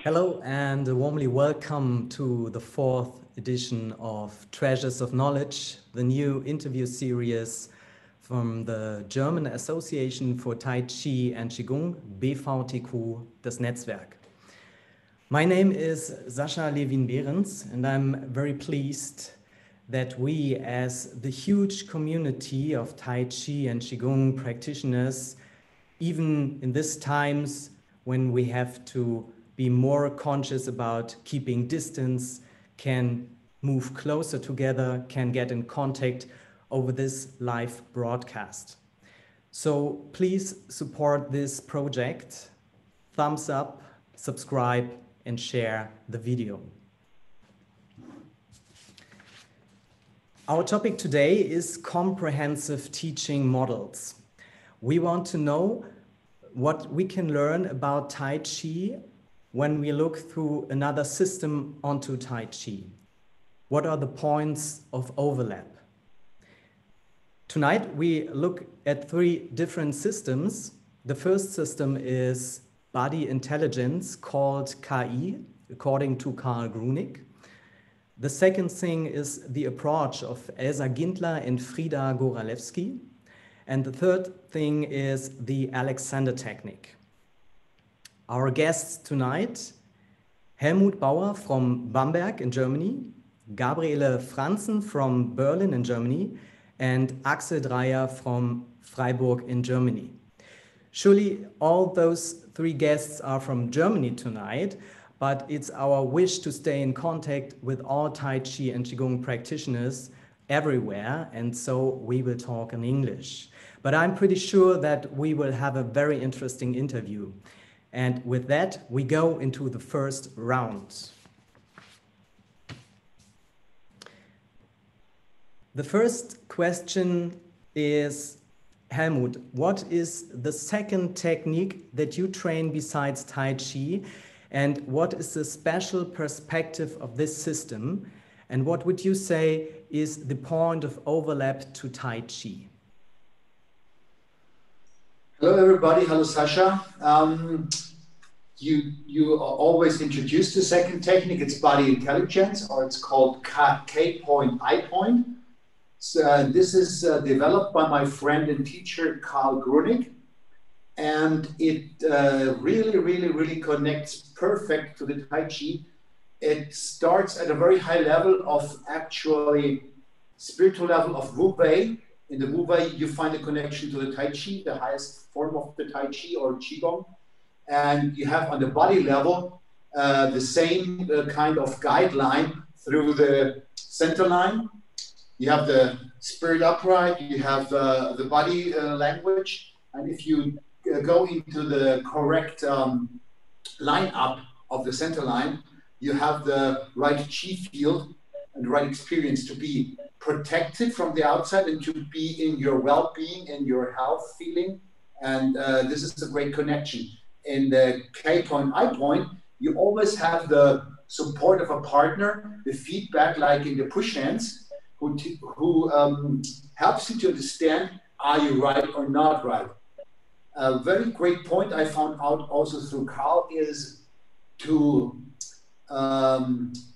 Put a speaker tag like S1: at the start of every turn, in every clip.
S1: Hello and warmly welcome to the 4th edition of Treasures of Knowledge, the new interview series from the German Association for Tai Chi and Qigong, BVTQ, das Netzwerk. My name is Sascha Levin-Behrens and I'm very pleased that we, as the huge community of Tai Chi and Qigong practitioners, even in these times when we have to be more conscious about keeping distance, can move closer together, can get in contact over this live broadcast. So please support this project, thumbs up, subscribe, and share the video. Our topic today is comprehensive teaching models. We want to know what we can learn about Tai Chi when we look through another system onto Tai Chi. What are the points of overlap? Tonight we look at 3 different systems. The first system is body intelligence, called KI, according to Karl Grunick. The second thing is the approach of ElsaGindler and Frieda Goralewsski. And the third thing is the Alexander Technik. Our guests tonight: Helmut Bauer from Bamberg in Germany, Gabriele M.Franzen from Berlin in Germany, and Axel Dreyer from Freiburg in Germany. Surely all those 3 guests are from Germany tonight, but it's our wish to stay in contact with all Tai Chi and Qigong practitioners everywhere, and so we will talk in English. But I'm pretty sure that we will have a very interesting interview. And with that, we go into the first round. The first question is, Helmut, what is the second technique that you train besides Tai Chi? And what is the special perspective of this system? And what would you say is the point of overlap to Tai Chi?
S2: Hello, everybody. Hello, Sascha. You always introduce the second technique. It's body intelligence, or it's called K point, I point. So, this is developed by my friend and teacher, Karl Grunick. And it really connects perfect to the Tai Chi. It starts at a very high level of actually spiritual level of Wu Wei. In the Wu Wei, you find a connection to the Tai Chi, the highest form of the Tai Chi or Qigong. And you have on the body level the same kind of guideline through the center line. You have the spirit upright, you have the body language. And if you go into the correct line up of the center line, you have the right chi field and the right experience to be protected from the outside and to be in your well-being and your health feeling. And this is a great connection. In the K point, I point, you always have the support of a partner, the feedback, like in the push hands, who helps you to understand, are you right or not right? A very great point I found out also through Karl is to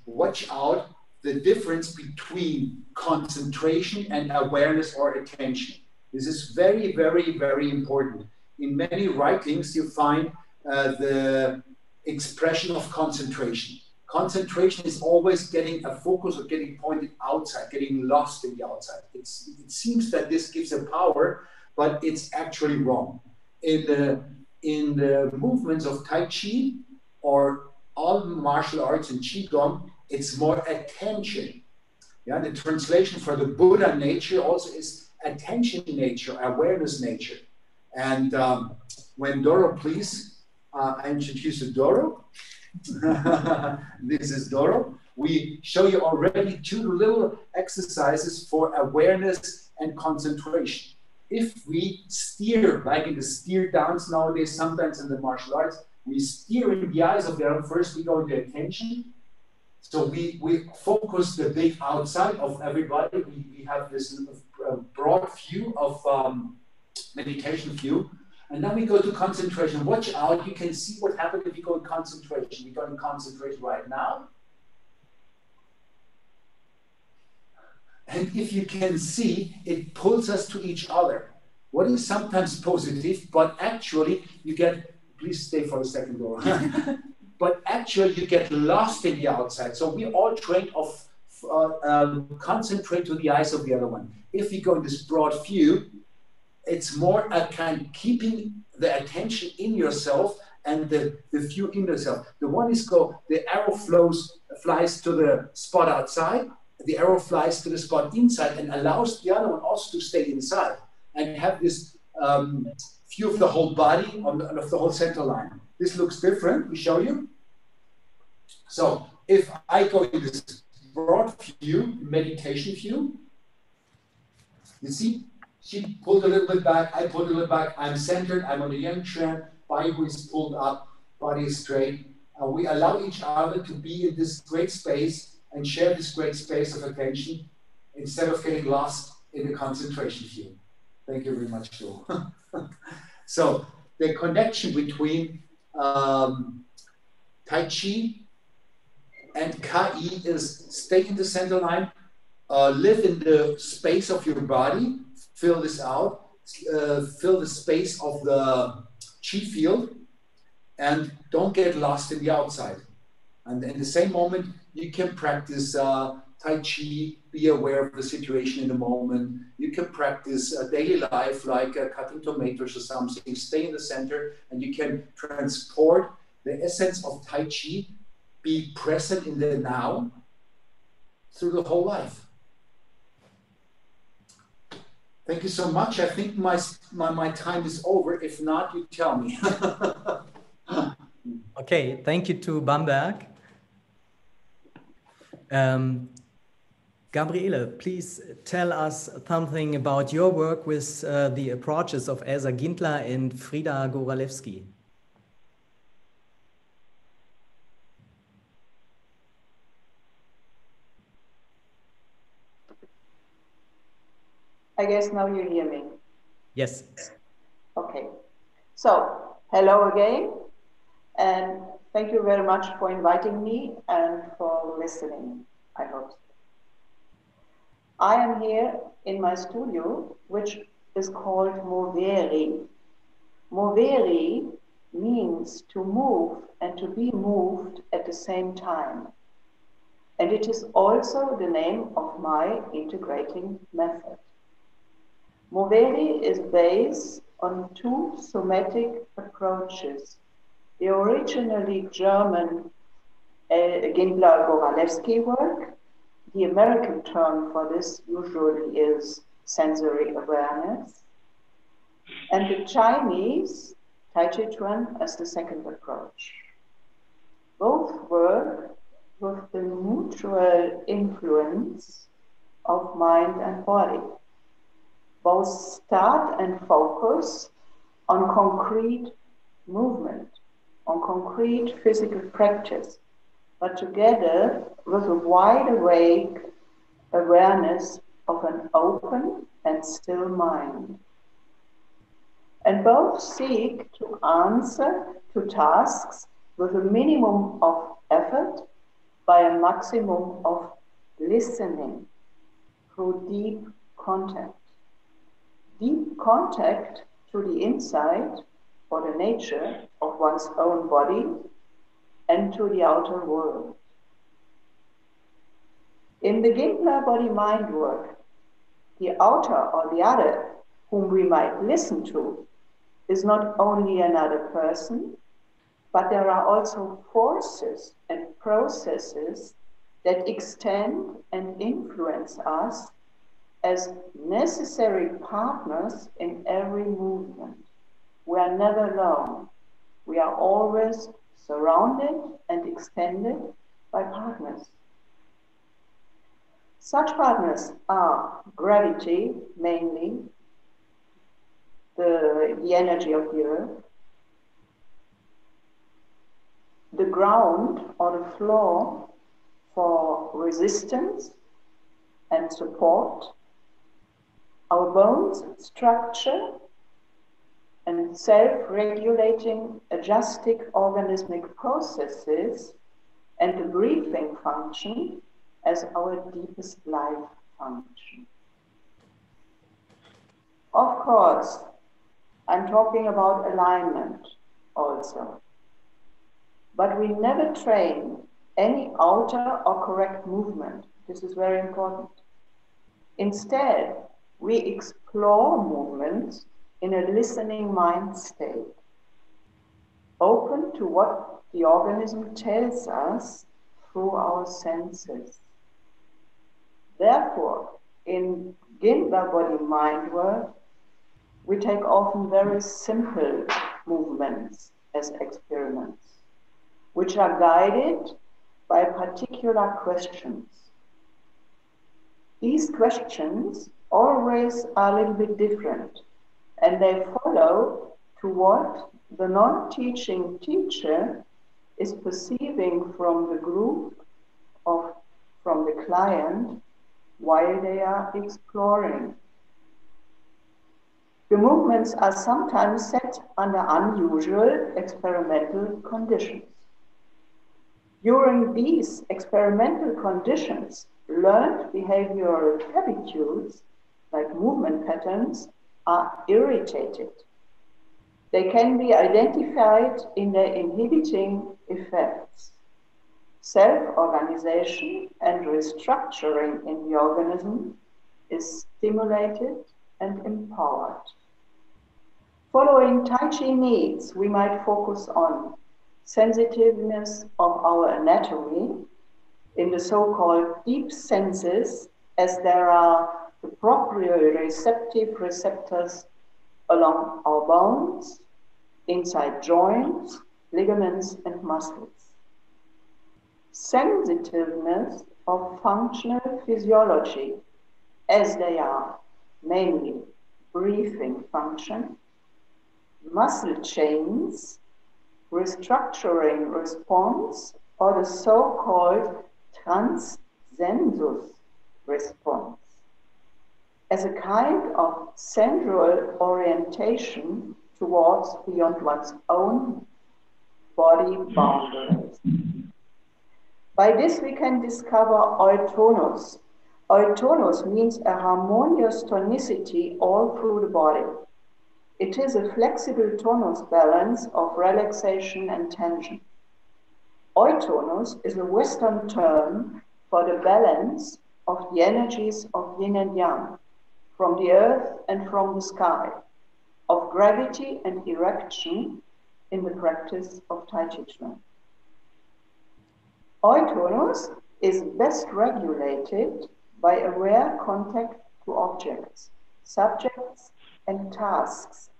S2: watch out the difference between concentration and awareness or attention. This is very important. In many writings, you find the expression of concentration. Concentration is always getting a focus or getting pointed outside, getting lost in the outside. It seems that this gives a power, but it's actually wrong. In the movements of Tai Chi or all martial arts and Qigong, it's more attention. Yeah, the translation for the Buddha nature also is attention nature, awareness nature. And when Doro, please, I introduce you Doro. This is Doro. We show you already 2 little exercises for awareness and concentration. If we steer, like in the steer downs nowadays, sometimes in the martial arts, we steer in the eyes of the other. First, we go into attention. So we focus the big outside of everybody. We have this broad view of meditation view. And then we go to concentration. Watch out, you can see what happens if you go to concentration. We're going to concentrate right now. And if you can see, it pulls us to each other. What is sometimes positive, but actually you get, please stay for a second, Laura. But actually you get lost in the outside. So we all trained of concentrate to the eyes of the other one. If you go in this broad view, it's more a kind of keeping the attention in yourself and the view in yourself. The one is the arrow flies to the spot outside, the arrow flies to the spot inside and allows the other one also to stay inside and have this view of the whole body, of the whole center line. This looks different, we show you. So if I go in this broad view, meditation view, you see, she pulled a little bit back, I pulled a little back, I'm centered, I'm on the yang trend, body is pulled up, body is straight. We allow each other to be in this great space and share this great space of attention instead of getting lost in the concentration view. Thank you very much, Joe. So the connection between Tai Chi and Ki is stay in the center line, live in the space of your body, fill this out, fill the space of the Chi field, and don't get lost in the outside. And in the same moment, you can practice Tai Chi, be aware of the situation in the moment. You can practice daily life, like cutting tomatoes or something, stay in the center, and you can transport the essence of Tai Chi, be present in the now through the whole life. Thank you so much. I think my time is over. If not, you tell me.
S1: Okay, thank you to Bamberg. Gabriele, please tell us something about your work with the approaches of ElsaGindler and Frieda Goralewsski.
S3: I guess now you hear me.
S1: Yes.
S3: Okay. So, hello again, and thank you very much for inviting me and for listening, I hope. I am here in my studio, which is called Movere. Movere means to move and to be moved at the same time. And it is also the name of my integrating method. Movere is based on 2 somatic approaches. The originally German Gindler-Goralewsski work. The American term for this usually is sensory awareness. And the Chinese, Tai Chi Chuan, as the second approach. Both work with the mutual influence of mind and body. Both start and focus on concrete movement, on concrete physical practice, but together with a wide awake awareness of an open and still mind. And both seek to answer to tasks with a minimum of effort by a maximum of listening through deep contact. Deep contact to the inside or the nature of one's own body and to the outer world. In the Gindler body-mind work, the outer or the other whom we might listen to is not only another person, but there are also forces and processes that extend and influence us as necessary partners in every movement. We are never alone. We are always surrounded and extended by partners. Such partners are gravity, mainly, the energy of the earth, the ground or the floor for resistance and support, our bones structure and self-regulating adjusting organismic processes, and the breathing function as our deepest life function. Of course, I'm talking about alignment also, but we never train any outer or correct movement. This is very important. Instead, we explore movements in a listening mind state, open to what the organism tells us through our senses. Therefore, in Gindler body-mind work, we take often very simple movements as experiments, which are guided by particular questions. These questions always are a little bit different, and they follow to what the non-teaching teacher is perceiving from the group or from the client while they are exploring. The movements are sometimes set under unusual experimental conditions. During these experimental conditions, learned behavioral habitudes, like movement patterns, are irritated. They can be identified in their inhibiting effects. Self-organization and restructuring in the organism is stimulated and empowered. Following Tai Chi needs, we might focus on sensitiveness of our anatomy in the so-called deep senses, as there are the proprioceptive receptors along our bones, inside joints, ligaments, and muscles. Sensitiveness of functional physiology, as they are mainly breathing function, muscle chains, restructuring response, or the so-called transcensus response, as a kind of central orientation towards beyond one's own body boundaries. By this we can discover eutonus. Eutonus means a harmonious tonicity all through the body. It is a flexible tonus balance of relaxation and tension. Eutonus is a Western term for the balance of the energies of yin and yang, from the earth and from the sky, of gravity and erection in the practice of Tai Chi Chuan. Eutonus is best regulated by aware contact to objects, subjects, and tasks,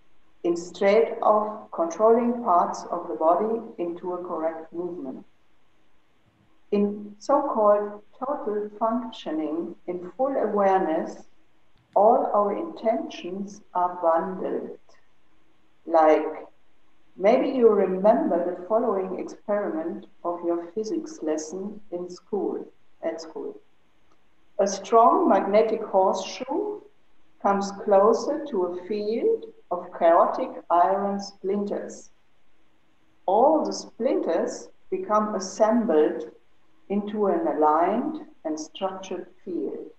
S3: instead of controlling parts of the body into a correct movement. In so-called total functioning, in full awareness, all our intentions are bundled. Like, maybe you remember the following experiment of your physics lesson in school, at school. A strong magnetic horseshoe comes closer to a field of chaotic iron splinters. All the splinters become assembled into an aligned and structured field.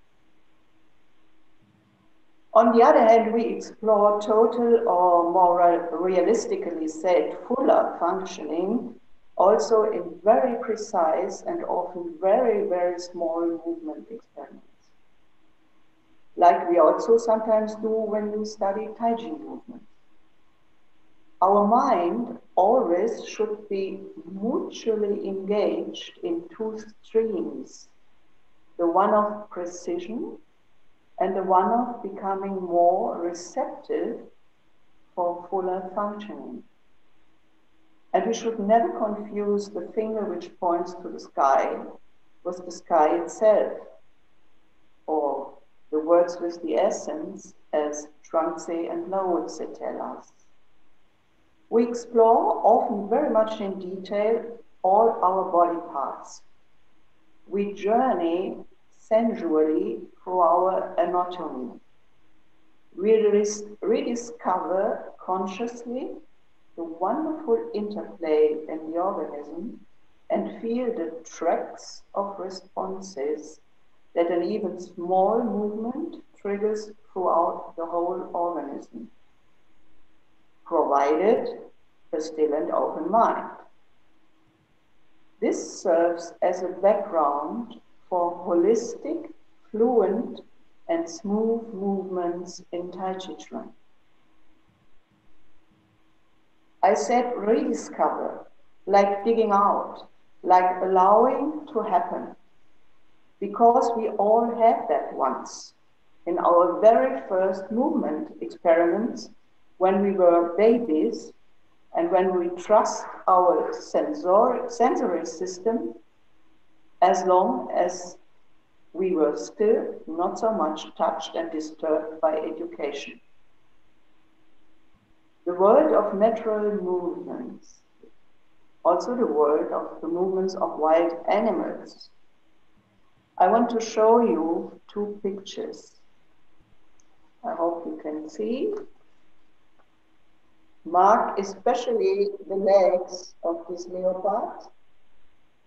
S3: On the other hand, we explore total, or more realistically said, fuller functioning, also in very precise and often very, very small movement experiments. Like we also sometimes do when we study Taiji movement. Our mind always should be mutually engaged in two streams the one of precision, and the one of becoming more receptive for fuller functioning. And we should never confuse the finger which points to the sky with the sky itself, or the words with the essence, as Chuan-Tze and Lao-Tse tell us. We explore, often very much in detail, all our body parts. We journey sensually through our anatomy. We rediscover consciously the wonderful interplay in the organism and feel the tracks of responses that an even small movement triggers throughout the whole organism, provided a still and open mind. This serves as a background for holistic, fluent, and smooth movements in Tai Chi Chuan. I said rediscover, like digging out, like allowing to happen, because we all had that once in our very first movement experiments when we were babies and when we trust our sensory system as long as we were still not so much touched and disturbed by education. The world of natural movements, also the world of the movements of wild animals. I want to show you two pictures. I hope you can see. Mark especially the legs of this leopard,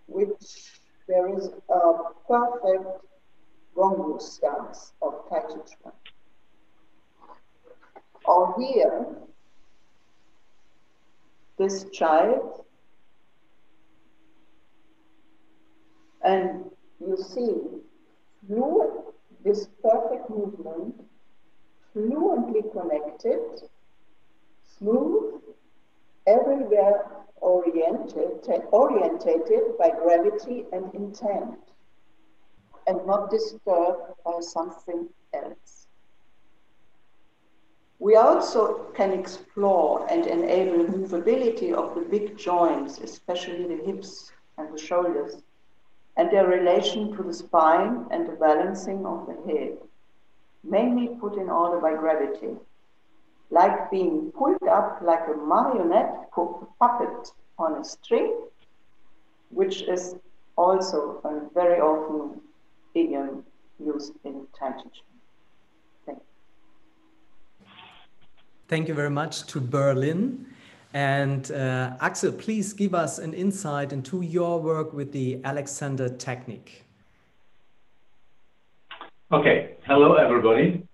S3: which there is a perfect gongu stance of Tai Chi Chuan. Or here, this child, and you see this perfect movement, fluently connected, smooth, everywhere orientated by gravity and intent, and not disturbed by something else. We also can explore and enable movability of the big joints, especially the hips and the shoulders, and their relation to the spine and the balancing of the head, mainly put in order by gravity, like being pulled up like a marionette puppet on a string, which is also a very often idiom used in Tai Chi Chuan. Thank you.
S1: Thank you very much to Berlin. And Axel, please give us an insight into your work with the Alexander Technik.
S4: Okay, hello everybody.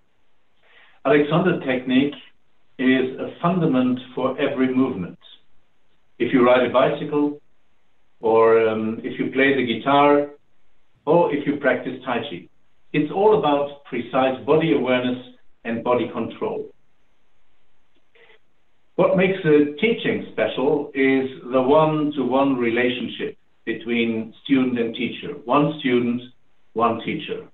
S4: Alexander Technik is a fundament for every movement. If you ride a bicycle, or if you play the guitar, or if you practice Tai Chi, it's all about precise body awareness and body control. What makes a teaching special is the one-to-one relationship between student and teacher, one student, one teacher.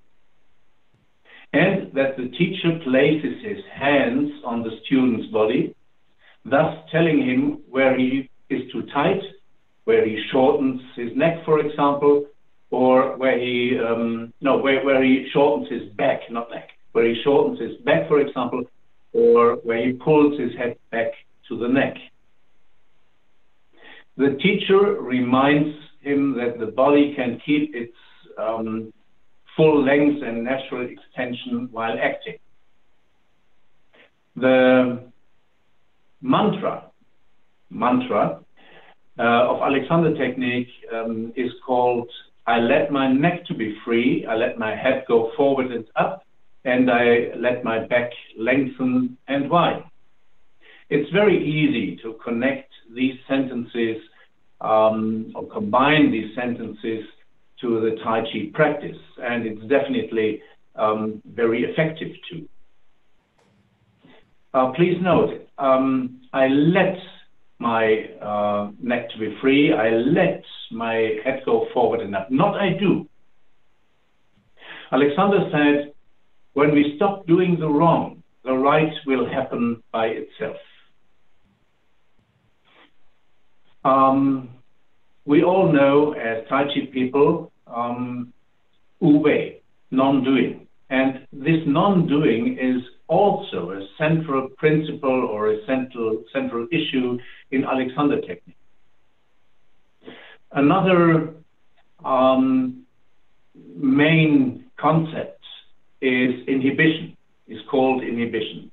S4: And that the teacher places his hands on the student's body, thus telling him where he is too tight, where he shortens his neck, for example, or where he where he shortens his back, not neck, where he shortens his back, for example, or where he pulls his head back to the neck. The teacher reminds him that the body can keep its full length and natural extension while acting. The mantra of Alexander Technik is called, I let my neck to be free, I let my head go forward and up, and I let my back lengthen and widen. It's very easy to connect these sentences or combine these sentences to the Tai Chi practice, and it's definitely very effective too. Please note, I let my neck to be free, I let my head go forward and up, not I do. Alexander said, when we stop doing the wrong, the right will happen by itself. We all know as Tai Chi people, Wu Wei, non-doing. And this non-doing is also a central principle or a central issue in Alexander Technik. Another main concept is inhibition, is called inhibition.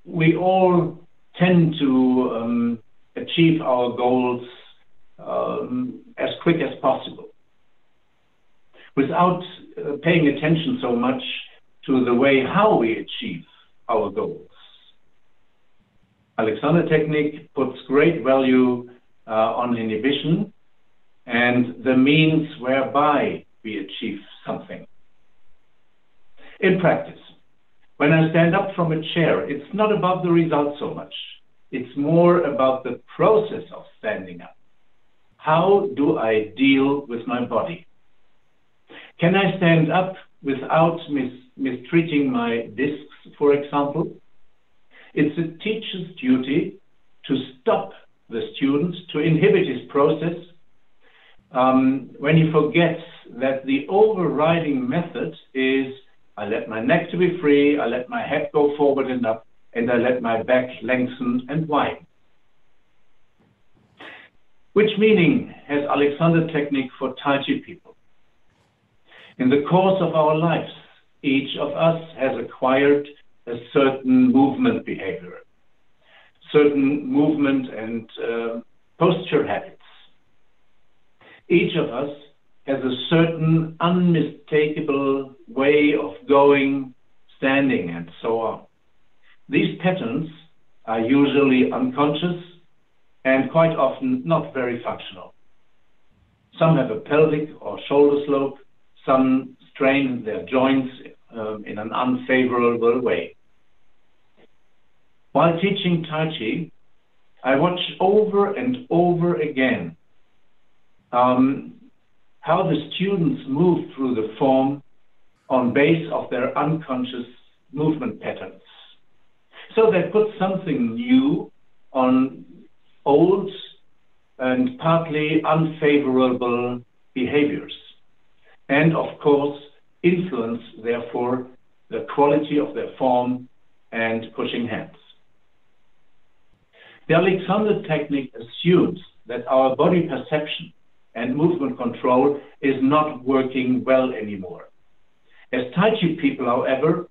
S4: We all tend to achieve our goals as quick as possible, without paying attention so much to the way how we achieve our goals. Alexander Technik puts great value on inhibition and the means whereby we achieve something. In practice, when I stand up from a chair, it's not about the result so much. It's more about the process of standing up. How do I deal with my body? Can I stand up without mistreating my discs, for example? It's a teacher's duty to stop the student, to inhibit his process, when he forgets that the overriding method is I let my neck to be free, I let my head go forward and up, and I let my back lengthen and widen. Which meaning has Alexander Technik for Tai Chi people? In the course of our lives, each of us has acquired a certain movement behavior, certain movement and posture habits. Each of us has a certain unmistakable way of going, standing, and so on. These patterns are usually unconscious and quite often not very functional. Some have a pelvic or shoulder slope, some strain their joints in an unfavorable way. While teaching Tai Chi, I watch over and over again how the students move through the form on base of their unconscious movement patterns. So they put something new on old and partly unfavorable behaviors, and of course influence, therefore, the quality of their form and pushing hands. The Alexander Technik assumes that our body perception and movement control is not working well anymore. As Tai Chi people, however,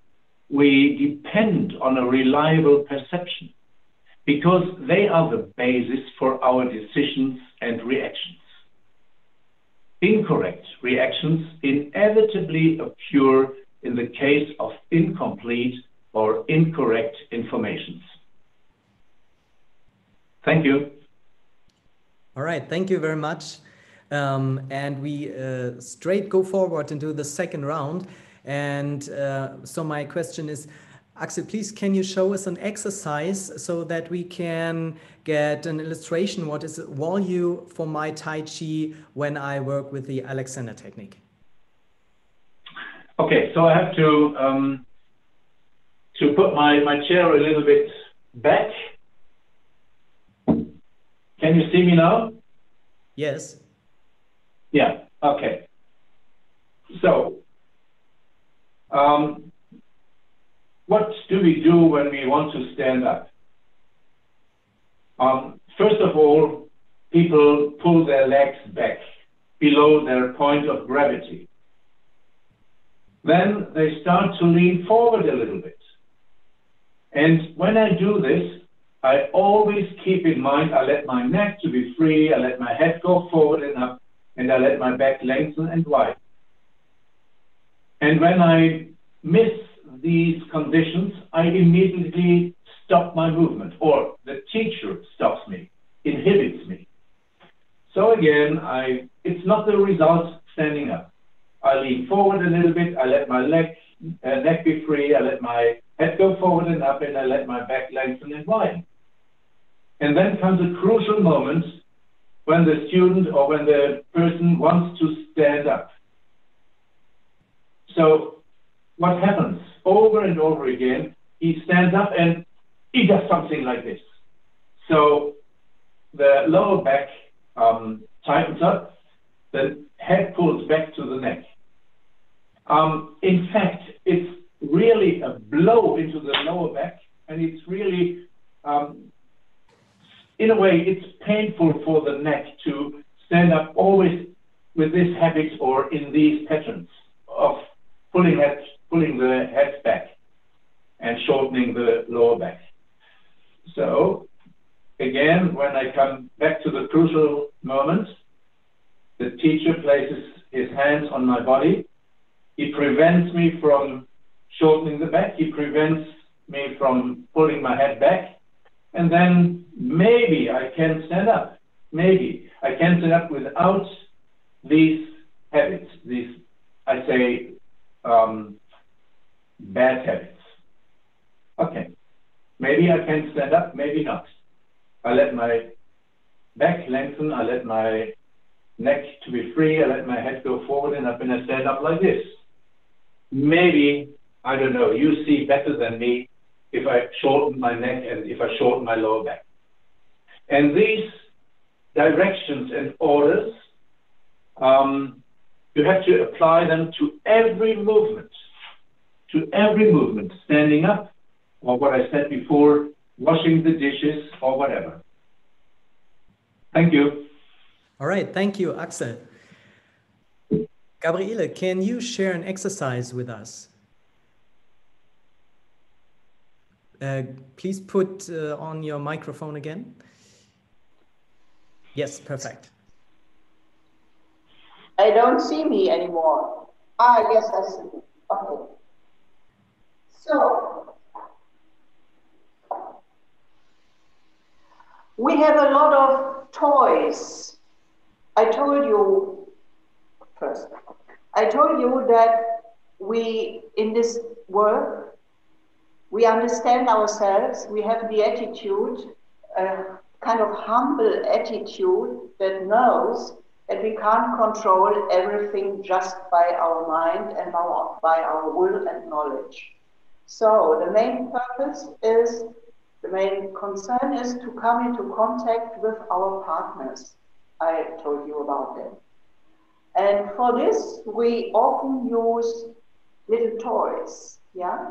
S4: we depend on a reliable perception because they are the basis for our decisions and reactions. Incorrect reactions inevitably occur in the case of incomplete or incorrect information. Thank you.
S1: All right, thank you very much. And we straight go forward into the second round. And so my question is, Axel, please, can you show us an exercise so that we can get an illustration what is value for my Tai Chi when I work with the Alexander Technik?
S4: Okay, so I have to put my chair a little bit back. Can you see me now?
S1: Yes.
S4: Yeah, okay. So, what do we do when we want to stand up? First of all, people pull their legs back below their point of gravity. Then they start to lean forward a little bit. And when I do this, I always keep in mind, I let my neck to be free, I let my head go forward and up, and I let my back lengthen and widen. And when I miss these conditions, I immediately stop my movement, or the teacher stops me, inhibits me. So again, it's not the result standing up. I lean forward a little bit, I let my neck be free, I let my head go forward and up, and I let my back lengthen and widen. And then comes a crucial moment when the student or when the person wants to stand up. So what happens over and over again, he stands up and he does something like this. So the lower back tightens up, the head pulls back to the neck. In fact, it's really a blow into the lower back, and it's really, in a way, it's painful for the neck to stand up always with this habit or in these patterns of pulling the head back and shortening the lower back. So again, when I come back to the crucial moment, the teacher places his hands on my body. He prevents me from shortening the back. He prevents me from pulling my head back. And then maybe I can stand up. Maybe I can stand up without these habits, these, I say, bad habits. Okay, maybe I can stand up, maybe not. I let my back lengthen, I let my neck to be free, I let my head go forward, and I'm going to stand up like this. Maybe, I don't know, you see better than me if I shorten my neck and if I shorten my lower back. And these directions and orders, you have to apply them to every movement, standing up, or what I said before, washing the dishes, or whatever. Thank you.
S1: All right, thank you, Axel. Gabriele, can you share an exercise with us? Please put on your microphone again. Yes, perfect.
S3: I don't see me anymore. Ah, yes, I see. Okay. So, we have a lot of toys. I told you that we, in this work, we understand ourselves, we have the attitude, a kind of humble attitude that knows that we can't control everything just by our mind and by our will and knowledge. So the main purpose is, the main concern is to come into contact with our partners. I told you about them. And for this, we often use little toys, yeah?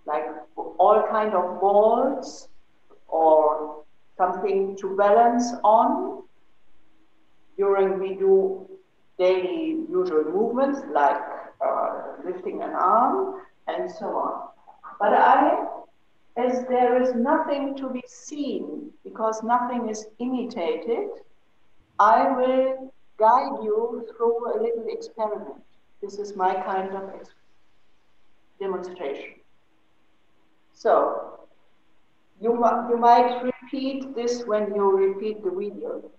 S3: Like all kind of balls or something to balance on during we do daily usual movements like lifting an arm and so on. But as there is nothing to be seen because nothing is imitated, I will guide you through a little experiment. This is my kind of demonstration. So, you might repeat this when you repeat the video.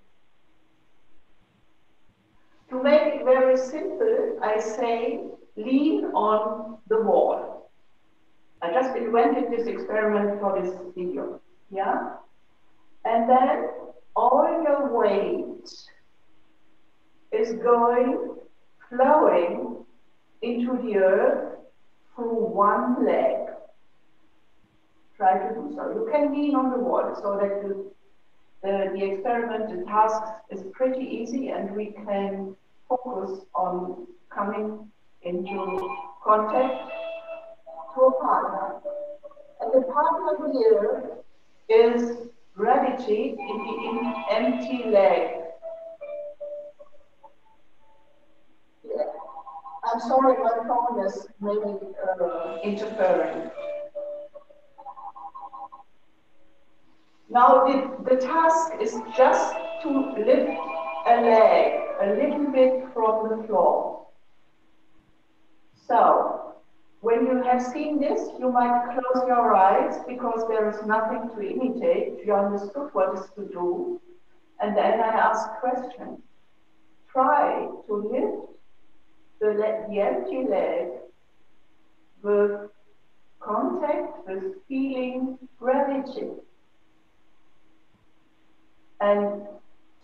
S3: To make it very simple, I say, lean on the wall. I just invented this experiment for this video, yeah? And then all your weight is flowing into the earth through one leg. Try to do so. You can lean on the wall so that the experiment, the task is pretty easy and we can focus on coming into contact to a partner. And the partner here is gravity in the empty leg. Yeah. I'm sorry, my phone is maybe interfering. Now the task is just to lift a leg a little bit from the floor. So, when you have seen this, you might close your eyes because there is nothing to imitate. You understood what is to do. And then I ask questions. Try to lift the empty leg with contact, with feeling gravity. And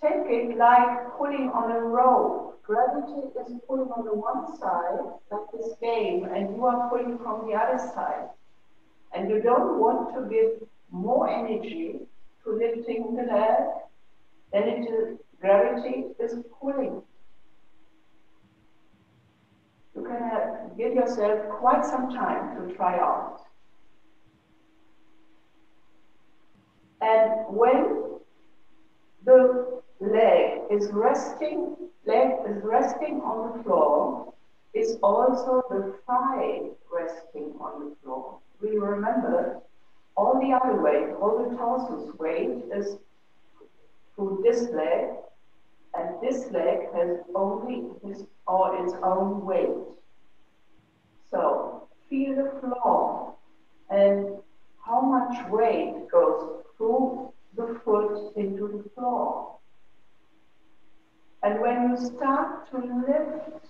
S3: take it like pulling on a rope. gravity is pulling on the one side, like this game, and you are pulling from the other side. And you don't want to give more energy to lifting the leg than gravity is pulling. You can give yourself quite some time to try out. And when the leg is resting on the floor, is also the thigh resting on the floor. We remember all the other weight, all the torso's weight is to this leg, and this leg has only its own weight. So feel the floor and how much weight goes through the foot into the floor. And when you start to lift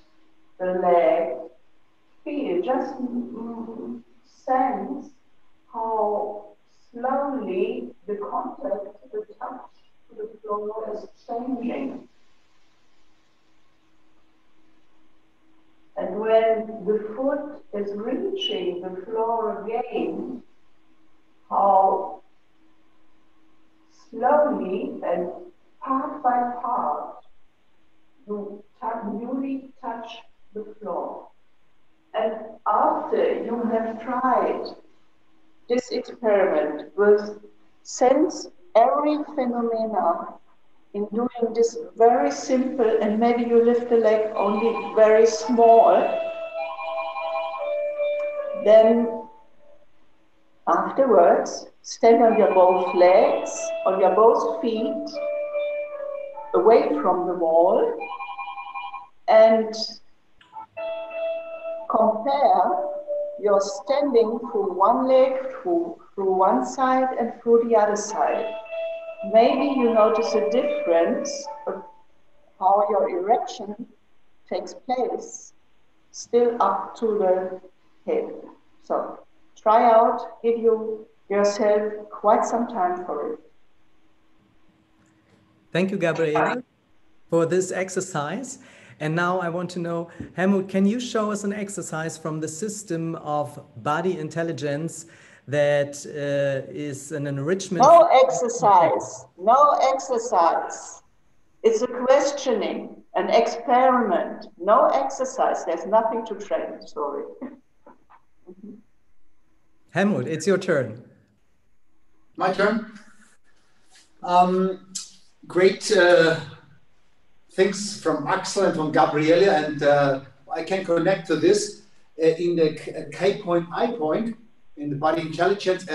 S3: the leg, feel, just sense how slowly the contact, the touch to the floor is changing. And when the foot is reaching the floor again, how slowly and part by part you newly touch the floor. And after you have tried this experiment with sense every phenomena in doing this very simple, and maybe you lift the leg only very small, then afterwards stand on your both legs, on your both feet, away from the wall, and compare your standing through one leg, through one side and through the other side. Maybe you notice a difference of how your erection takes place, still up to the hip. So try out, give yourself quite some time for it.
S1: Thank you, Gabriele, for this exercise. And now I want to know, Helmut, can you show us an exercise from the system of body intelligence that is an enrichment?
S3: No exercise, no exercise. It's a questioning, an experiment, no exercise. There's nothing to train, sorry.
S1: Helmut, it's your turn.
S2: My turn. Great things from Axel and from Gabriele, and I can connect to this in the K point, I point, in the body intelligence.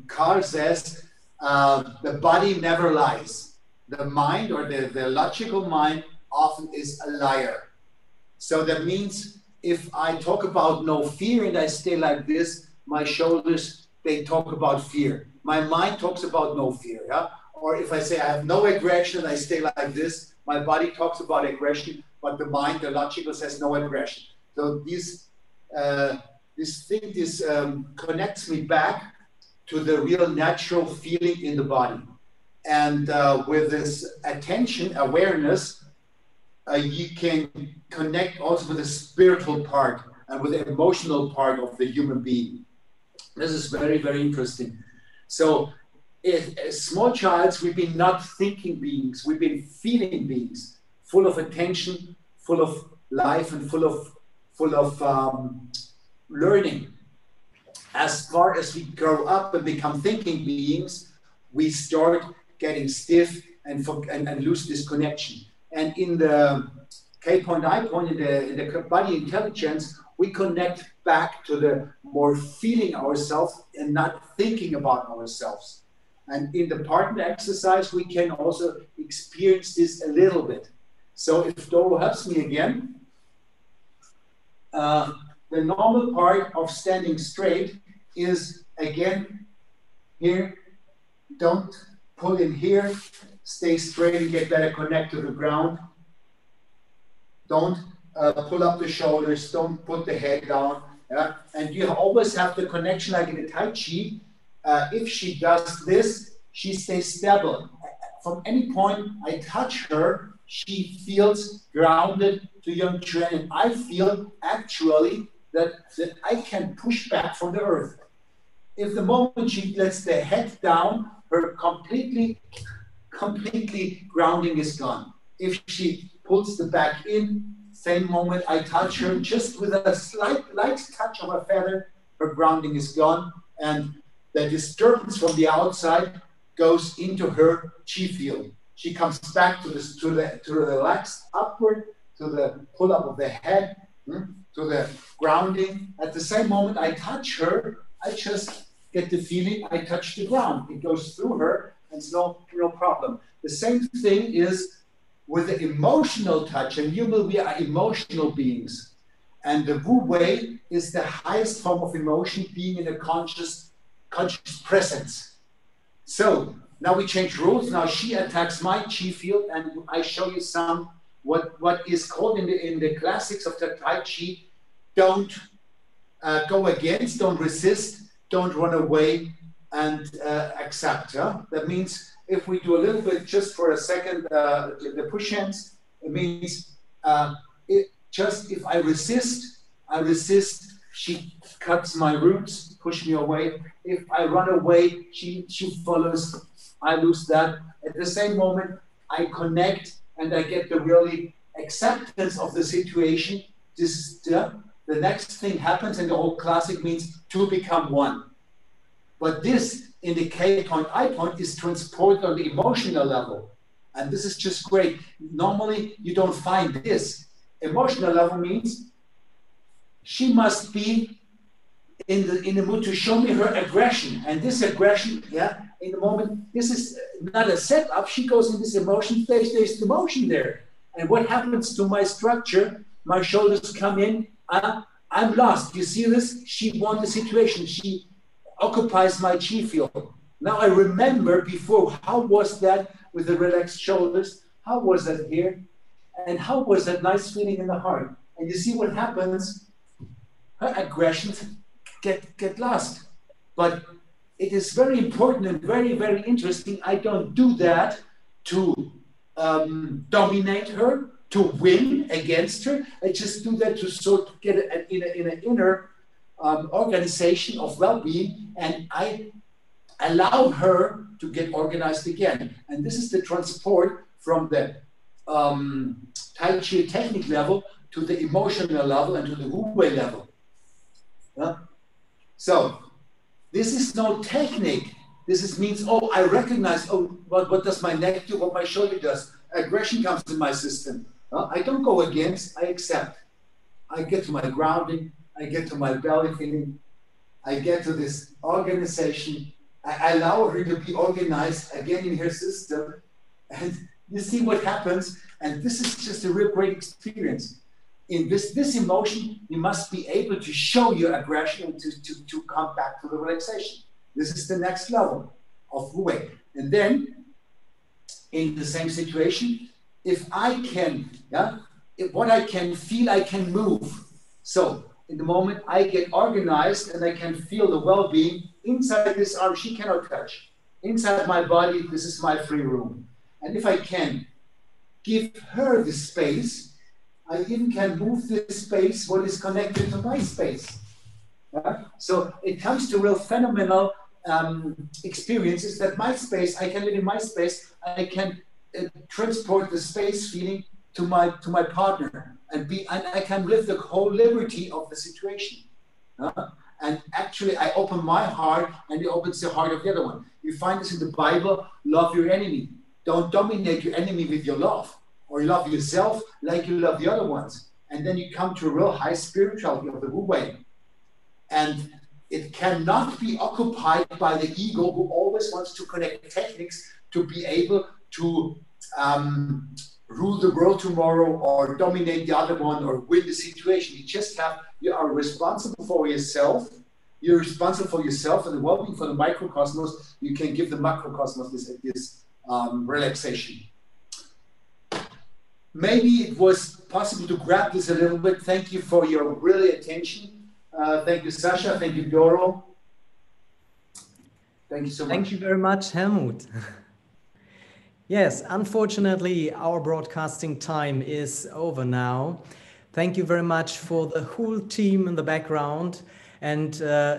S2: Karl says the body never lies. The mind, or the logical mind, often is a liar. So that means if I talk about no fear and I stay like this, my shoulders, they talk about fear. My mind talks about no fear, yeah? Or if I say I have no aggression and I stay like this, my body talks about aggression, but the mind, the logical, says no aggression. So this connects me back to the real natural feeling in the body. And with this attention, awareness, you can connect also with the spiritual part and with the emotional part of the human being. This is very, very interesting. So as small childs, we've been not thinking beings, we've been feeling beings, full of attention, full of life, and full of learning. As far as we grow up and become thinking beings, we start getting stiff and lose this connection. And in the K point, I point, in the body intelligence, we connect back to the more feeling ourselves and not thinking about ourselves. And in the partner exercise, we can also experience this a little bit. So if Doro helps me again, the normal part of standing straight is, again, here, don't pull in here, stay straight and get better connect to the ground. Don't pull up the shoulders, don't put the head down. Yeah? And you always have the connection like in the Tai Chi. If she does this, she stays stable. from any point I touch her, she feels grounded to Yang Chuan, and I feel actually that I can push back from the earth. If the moment she lets the head down, her completely grounding is gone. If she pulls the back in, same moment I touch her, just with a light touch of a feather, her grounding is gone, and the disturbance from the outside goes into her chi field. She comes back to the relaxed upward, to the pull up of the head, to the grounding. At the same moment I touch her, I just get the feeling I touch the ground. It goes through her, and it's no problem. The same thing is with the emotional touch, and we are emotional beings. And the Wu Wei is the highest form of emotion, being in a conscious presence. So now we change rules. Now she attacks my chi field, and I show you some what is called in the classics of the Tai Chi. Don't go against, don't resist, don't run away, and accept. That means if we do a little bit just for a second, the push hands, it means if I resist, she cuts my roots, push me away. If I run away, she follows, I lose that. At the same moment, I connect and I get the really acceptance of the situation. This is the next thing happens, and the old classic means to become one. But this in the K point, I point is transported on the emotional level. And this is just great. Normally, you don't find this. Emotional level means she must be in the mood to show me her aggression. And this aggression, in the moment, this is not a setup. She goes in this emotion phase, there's emotion there. And what happens to my structure? My shoulders come in, I'm lost. You see this? She won the situation. She occupies my chi field. Now I remember before, how was that with the relaxed shoulders? How was that here? And how was that nice feeling in the heart? And you see what happens? Her aggressions get lost. But it is very important and very, very interesting. I don't do that to dominate her, to win against her. I just do that to sort of get in an inner organization of well-being, and I allow her to get organized again. And this is the transport from the Tai Chi Technik level to the emotional level and to the Wu Wei level. So this is no technique. This means, I recognize, what does my neck do, what my shoulder does. Aggression comes in my system. I don't go against, I accept. I get to my grounding, I get to my belly feeling, I get to this organization, I allow her to be organized again in her system, and you see what happens, and this is just a real great experience. In this emotion, you must be able to show your aggression and to come back to the relaxation. This is the next level of Wu Wei. And then, in the same situation, if I can, what I can feel, I can move. So, in the moment I get organized and I can feel the well-being inside this arm, she cannot touch. Inside my body, this is my free room. And if I can give her the space, I even can move this space, what is connected to my space. So it comes to real phenomenal experiences that my space, I can live in my space, I can transport the space feeling to my partner, and I can live the whole liberty of the situation. And actually, I open my heart, and it opens the heart of the other one. You find this in the Bible: love your enemy. Don't dominate your enemy with your love, or you love yourself like you love the other ones. And then you come to a real high spirituality of the Wu Wei. And it cannot be occupied by the ego, who always wants to connect techniques to be able to rule the world tomorrow, or dominate the other one, or win the situation. You are responsible for yourself. You're responsible for yourself and the well-being for the microcosmos. You can give the macrocosmos this relaxation. Maybe it was possible to grab this a little bit. Thank you for your really attention. Thank you, Sasha. Thank you, Doro. Thank you so much.
S1: Thank you very much, Helmut. Yes, unfortunately, our broadcasting time is over now. Thank you very much for the whole team in the background, and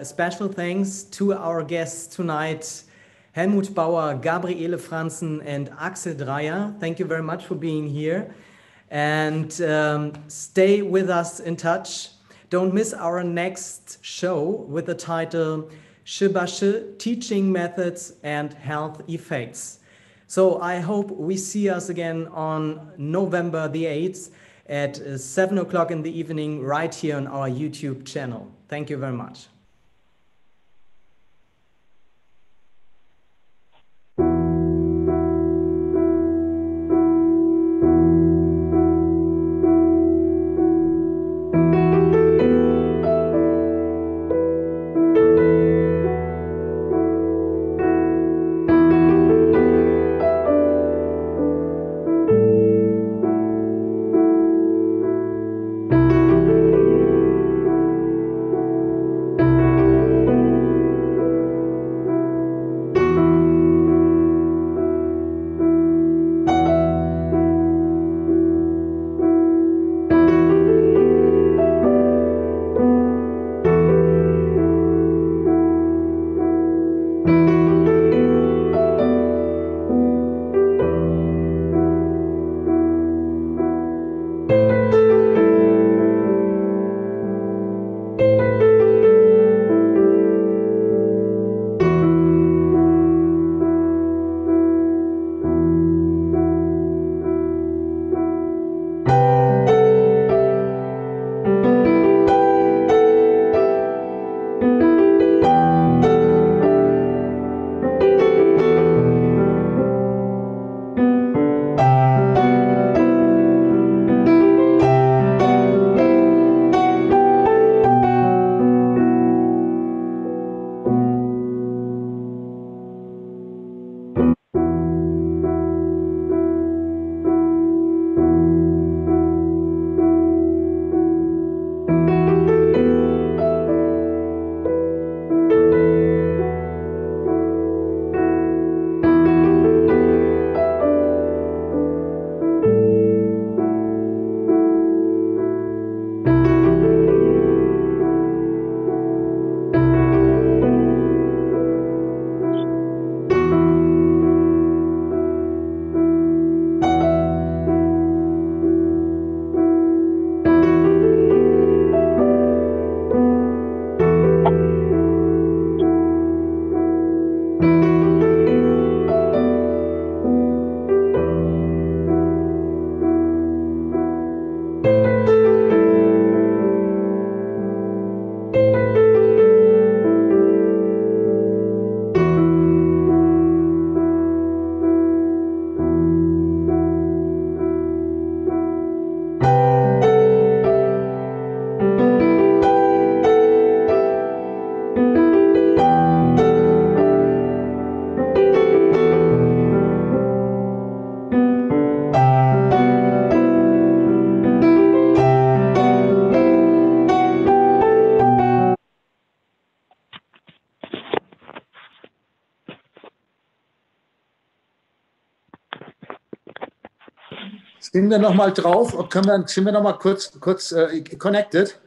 S1: special thanks to our guests tonight, Helmut Bauer, Gabriele M.Franzen, and Axel Dreyer. Thank you very much for being here, and stay with us in touch. Don't miss our next show with the title Shibashi, Teaching Methods and Health Effects. So I hope we see us again on November the 8th at 7 o'clock in the evening right here on our YouTube channel. Thank you very much.
S2: Sind wir noch mal drauf? Sind wir noch mal kurz connected?